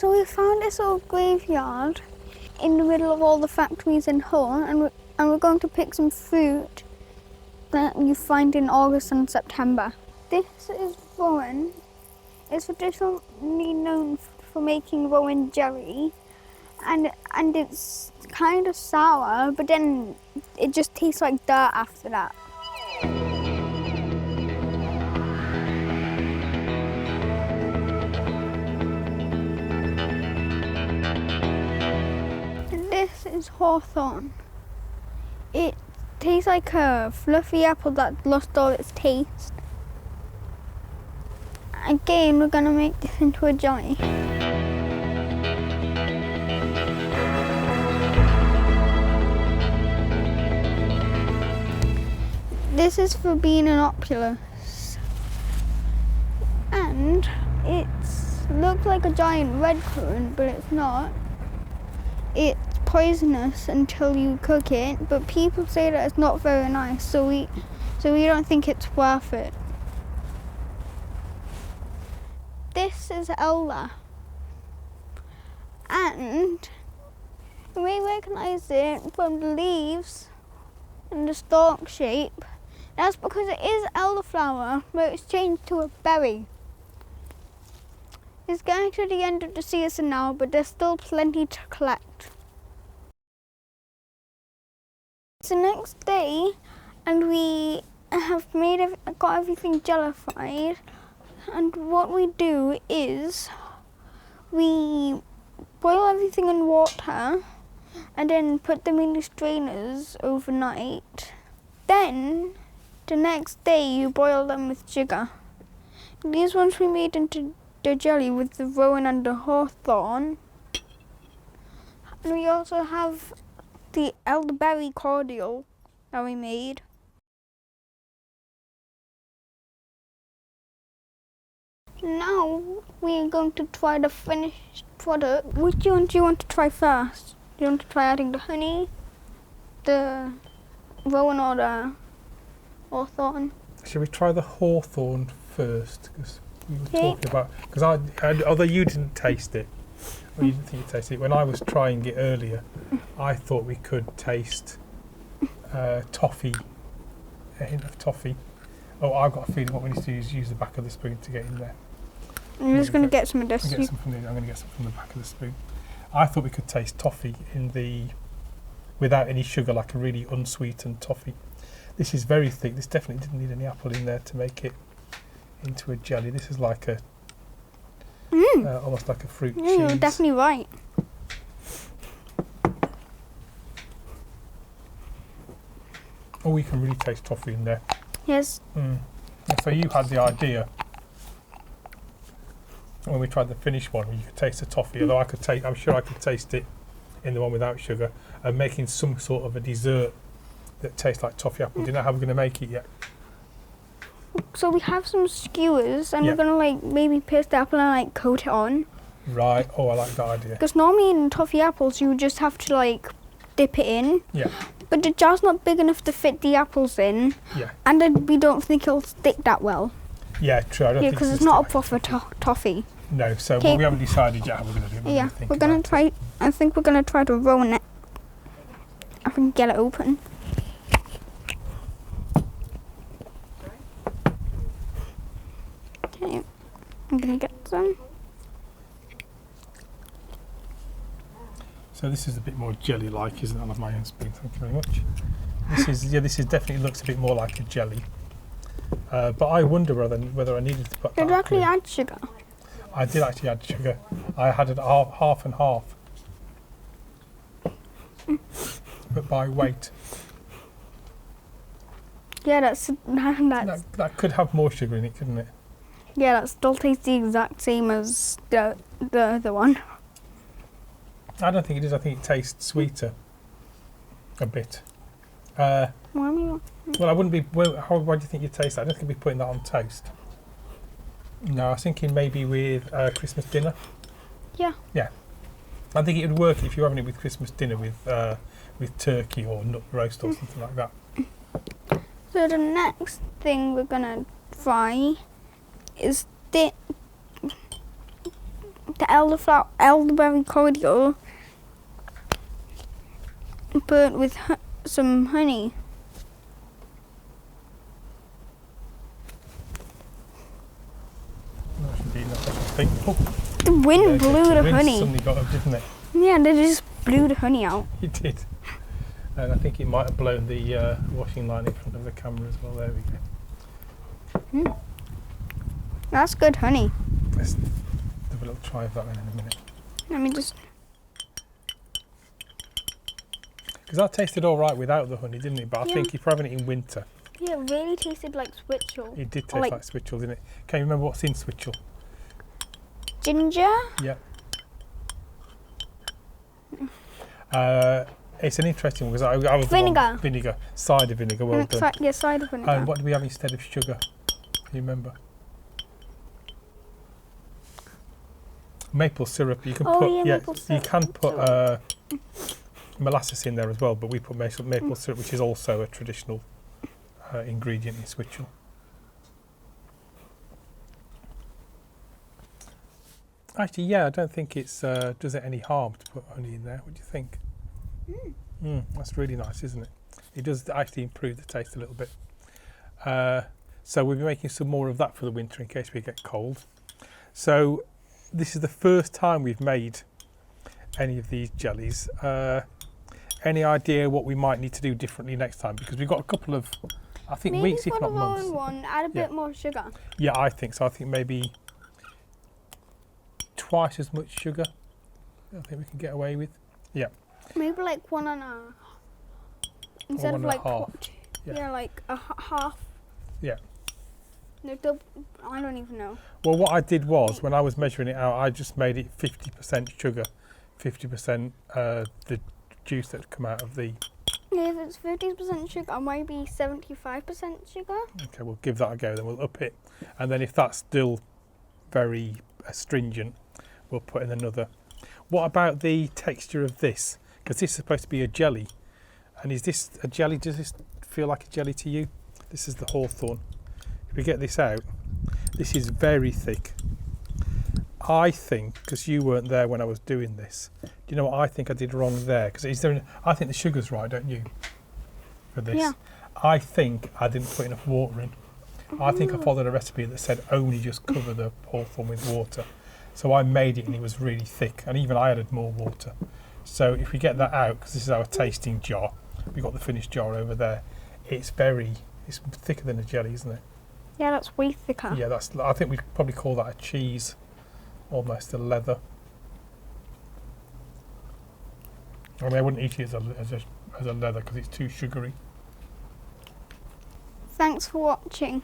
So we found this little graveyard in the middle of all the factories in Hull, and we're going to pick some fruit that you find in August and September. This is Rowan. It's traditionally known for making Rowan jelly, and it's kind of sour, but then it just tastes like dirt after that. This is Hawthorn. It tastes like a fluffy apple that lost all its taste. Again, we're going to make this into a jelly. This is for being an opulus. And it looks like a giant red currant, but it's not. It's poisonous until you cook it, but people say that it's not very nice, so we don't think it's worth it. This is elder, and you may recognise it from the leaves and the stalk shape. That's because it is elderflower, but it's changed to a berry. It's getting to the end of the season now, but there's still plenty to collect. It's the next day, and we have got everything jellified. And what we do is we boil everything in water and then put them in the strainers overnight. Then the next day you boil them with sugar. These ones we made into the jelly with the Rowan and the Hawthorn. And we also have the elderberry cordial that we made. Now we are going to try the finished product. Which one do you want to try first? Do you want to try adding the honey, the Rowan, or the Hawthorn? Should we try the Hawthorn first? Because we were talking about, because although you didn't taste it, or you didn't think you tasted it, when I was trying it earlier, I thought we could taste toffee, a hint of toffee. Oh, I've got a feeling what we need to do is use the back of the spoon to get in there. I'm just going to get some of this. I'm going to get some from the back of the spoon. I thought we could taste toffee without any sugar, like a really unsweetened toffee. This is very thick. This definitely didn't need any apple in there to make it into a jelly. This is like almost like a fruit cheese. You're definitely right. Oh, you can really taste toffee in there. Yes. So you had the idea when we tried the finished one, you could taste the toffee. Although I'm sure I could taste it in the one without sugar, and making some sort of a dessert that tastes like toffee apple. Do you know how we're going to make it yet? So we have some skewers, and we're going to maybe pierce the apple and coat it on. Right. Oh, I like that idea. Because normally in toffee apples, you just have to dip it in. Yeah. But the jar's not big enough to fit the apples in. Yeah. And then we don't think it'll stick that well. Yeah, true. I don't think because it's not a proper toffee. No, so we haven't decided yet how we're going to do it. We're going to try. I think we're going to try to roll it. I can get it open. Okay, I'm going to get some. So this is a bit more jelly-like, isn't it? I love my own spoon. Thank you very much. This is definitely looks a bit more like a jelly. But I wonder whether I needed to put. Did you actually add sugar? I did actually add sugar. I had it half and half, but by weight. Yeah, that's that could have more sugar in it, couldn't it? Yeah, that still tastes the exact same as the other one. I don't think it is. I think it tastes sweeter a bit. Well, I wouldn't be. Why do you think you taste that? I don't think we'd be putting that on toast. No, I was thinking maybe with Christmas dinner. Yeah. Yeah. I think it would work if you're having it with Christmas dinner with turkey or nut roast or something like that. So the next thing we're gonna try is the elderberry cordial burnt with some honey. No, indeed, that's what I think. Oh, The wind yeah, blew the wind honey. suddenly got up, didn't it? Yeah, they just blew the honey out. It did. And I think it might have blown the washing line in front of the camera as well. There we go. That's good honey. Let's have a little try of that then in a minute. Let me just. Because that tasted all right without the honey, didn't it? But I Yeah. think if you're having it in winter, Yeah, it really tasted like switchel. it did taste Like- like switchel, didn't it? Can you remember what's in switchel? Ginger. Yeah. It's an interesting one because I was the one- Vinegar. Vinegar. Cider vinegar, well done. Yeah, cider vinegar. And what do we have instead of sugar? Can you remember? Maple syrup. You can Oh, put yeah, maple you syrup. can put molasses in there as well, but we put maple syrup, which is also a traditional ingredient in switchel. Actually, yeah, I don't think it's does it any harm to put honey in there. What do you think? That's really nice, isn't it? It does actually improve the taste a little bit. So we'll be making some more of that for the winter in case we get cold. So this is the first time we've made any of these jellies. Any idea what we might need to do differently next time? Because we've got a couple of, I think, Maybe weeks, if for not the months. Rowan one, add a Yeah. bit more sugar. Yeah, I think so. I think maybe twice as much sugar. I think we can get away with. Yeah. Maybe like 1.5. Instead of 1.5. like Yeah. like a half. Yeah. No, I don't even know. Well, what I did was, when I was measuring it out, I just made it 50% sugar, 50% the juice that come out of the... If it's 50% sugar, maybe 75% sugar. Okay, we'll give that a go, then we'll up it. And then if that's still very astringent, we'll put in another. What about the texture of this? Because this is supposed to be a jelly. And is this a jelly? Does this feel like a jelly to you? This is the Hawthorn. If we get this out, this is very thick. I think, because you weren't there when I was doing this, do you know what I think I did wrong there? Because I think the sugar's right, don't you, for this? Yeah. I think I didn't put enough water in. I think I followed a recipe that said only just cover the Hawthorn with water. So I made it and it was really thick, and even I added more water. So if we get that out, because this is our tasting jar, we've got the finished jar over there, it's thicker than a jelly, isn't it? Yeah, that's way thicker. Yeah, I think we'd probably call that a cheese, almost a leather. I mean, I wouldn't eat it as a leather because it's too sugary. Thanks for watching.